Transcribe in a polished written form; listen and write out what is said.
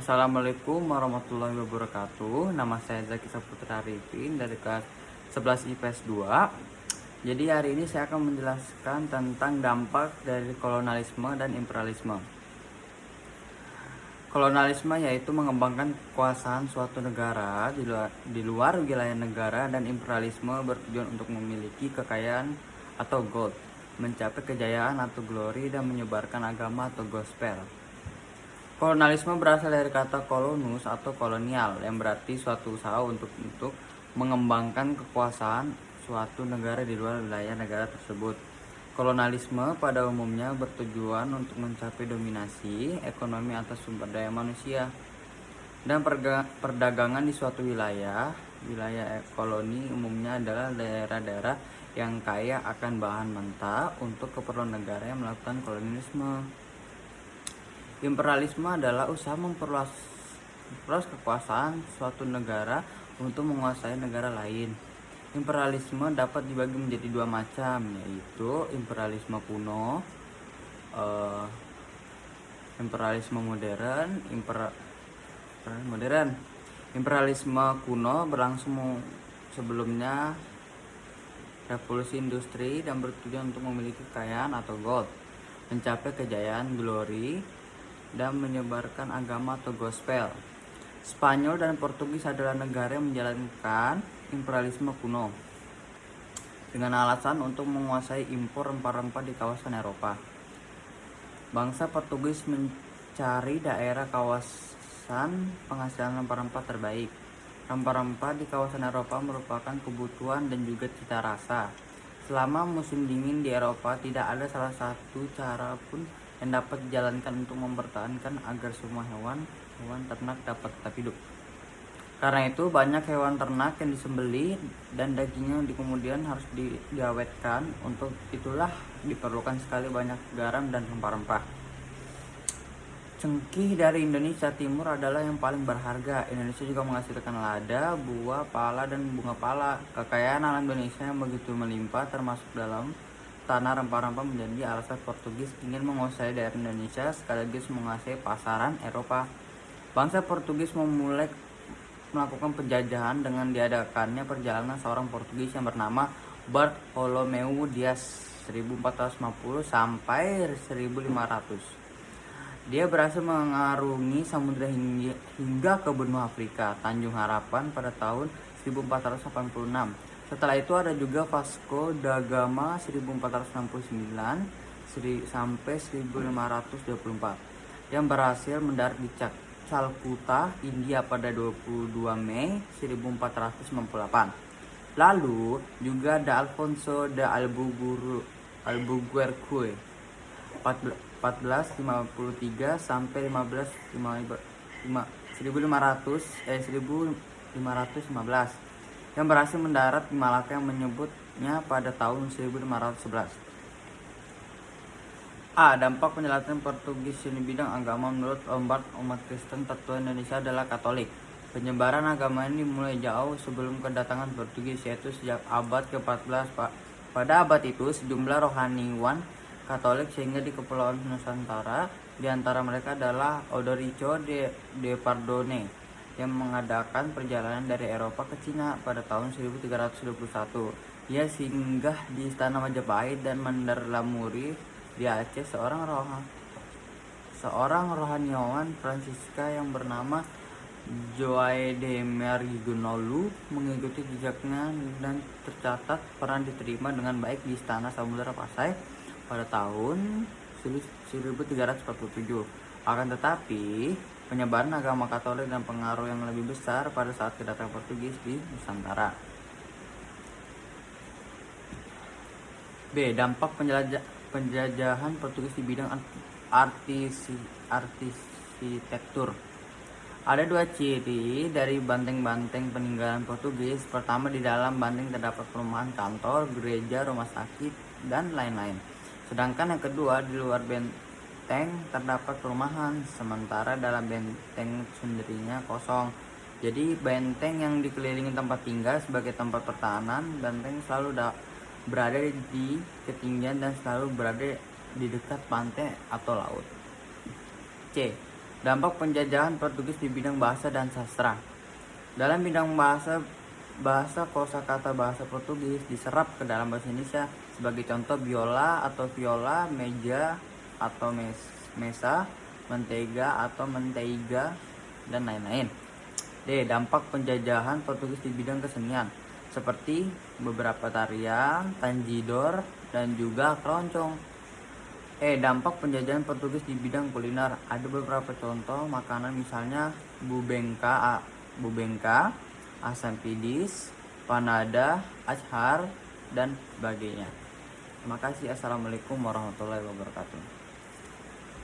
Assalamualaikum warahmatullahi wabarakatuh. Nama saya Zaki Saputra Arifin dari kelas 11 IPS 2. Jadi hari ini saya akan menjelaskan tentang dampak dari kolonialisme dan imperialisme. Kolonialisme yaitu mengembangkan kekuasaan suatu negara di luar wilayah negara, dan imperialisme bertujuan untuk memiliki kekayaan atau gold, mencapai kejayaan atau glory, dan menyebarkan agama atau gospel. Kolonialisme berasal dari kata kolonus atau kolonial, yang berarti suatu usaha untuk mengembangkan kekuasaan suatu negara di luar wilayah negara tersebut. Kolonialisme pada umumnya bertujuan untuk mencapai dominasi ekonomi atas sumber daya manusia dan perdagangan di suatu wilayah. Wilayah koloni umumnya adalah daerah-daerah yang kaya akan bahan mentah untuk keperluan negara yang melakukan kolonialisme. Imperialisme adalah usaha memperluas kekuasaan suatu negara untuk menguasai negara lain. Imperialisme dapat dibagi menjadi dua macam, yaitu imperialisme kuno, imperialisme modern. Imperialisme kuno berlangsung sebelumnya revolusi industri dan bertujuan untuk memiliki kekayaan atau gold, mencapai kejayaan glory, dan menyebarkan agama atau gospel. Spanyol dan Portugis adalah negara yang menjalankan imperialisme kuno dengan alasan untuk menguasai impor rempah-rempah di kawasan Eropa. Bangsa Portugis mencari daerah kawasan penghasilan rempah-rempah terbaik. Rempah-rempah di kawasan Eropa merupakan kebutuhan dan juga cita rasa. Selama musim dingin di Eropa, tidak ada salah satu cara pun yang dapat dijalankan untuk mempertahankan agar semua hewan ternak dapat tetap hidup. Karena itu banyak hewan ternak yang disembelih dan dagingnya kemudian harus diawetkan. Untuk itulah diperlukan sekali banyak garam dan rempah-rempah. Cengkih dari Indonesia Timur adalah yang paling berharga. Indonesia juga menghasilkan lada, buah, pala, dan bunga pala. Kekayaan alam Indonesia yang begitu melimpah termasuk dalam tanah rempah-rempah menjadi alasan Portugis ingin menguasai daerah Indonesia sekaligus menguasai pasaran Eropa. Bangsa Portugis memulai melakukan penjajahan dengan diadakannya perjalanan seorang Portugis yang bernama Bartolomeu Dias 1450 sampai 1500. Dia berhasil mengarungi samudra hingga ke benua Afrika, Tanjung Harapan pada tahun 1486. Setelah itu ada juga Vasco da Gama 1469 sampai 1524 yang berhasil mendarat di Calcutta, India pada 22 Mei 1498. Lalu juga ada Alfonso de Albuquerque 1453 sampai 1515 yang berhasil mendarat di Malaka yang menyebutnya pada tahun 1511. Dampak penjelasan Portugis di bidang agama. Menurut Lombard, umat Kristen tertua Indonesia adalah Katolik. Penyebaran agama ini dimulai jauh sebelum kedatangan Portugis, yaitu sejak abad ke-14. Pada abad itu, sejumlah rohaniwan Katolik sehingga di Kepulauan Nusantara, di antara mereka adalah Odorico de Pardone yang mengadakan perjalanan dari Eropa ke Cina pada tahun 1321. Ia singgah di Istana Majapahit dan menderlamuri di Aceh seorang rohaniawan Fransiska yang bernama Joae de Marigunolu mengikuti jejaknya dan tercatat pernah diterima dengan baik di Istana Samudra Pasai pada tahun 1347. Akan tetapi, penyebaran agama Katolik dan pengaruh yang lebih besar pada saat kedatangan Portugis di Nusantara. B. Dampak penjajahan Portugis di bidang arsitektur. Ada dua ciri dari banteng-banteng peninggalan Portugis. Pertama, di dalam banteng terdapat perumahan, kantor, gereja, rumah sakit, dan lain-lain. Sedangkan yang kedua, di luar benteng terdapat perumahan, sementara dalam benteng sendirinya kosong. Jadi benteng yang dikelilingi tempat tinggal sebagai tempat pertahanan. Benteng selalu berada di ketinggian dan selalu berada di dekat pantai atau laut. C. Dampak penjajahan Portugis di bidang bahasa dan sastra. Dalam bidang bahasa kosakata bahasa Portugis diserap ke dalam bahasa Indonesia. Sebagai contoh, biola atau viola, meja atau mesa, mentega atau menteiga, dan lain-lain. D. Dampak penjajahan Portugis di bidang kesenian, seperti beberapa tarian, tanjidor, dan juga keroncong. Dampak penjajahan Portugis di bidang kuliner. Ada beberapa contoh makanan, misalnya bubengka, asam pedis, panada, achar, dan sebagainya. Terima kasih. Assalamualaikum warahmatullahi wabarakatuh.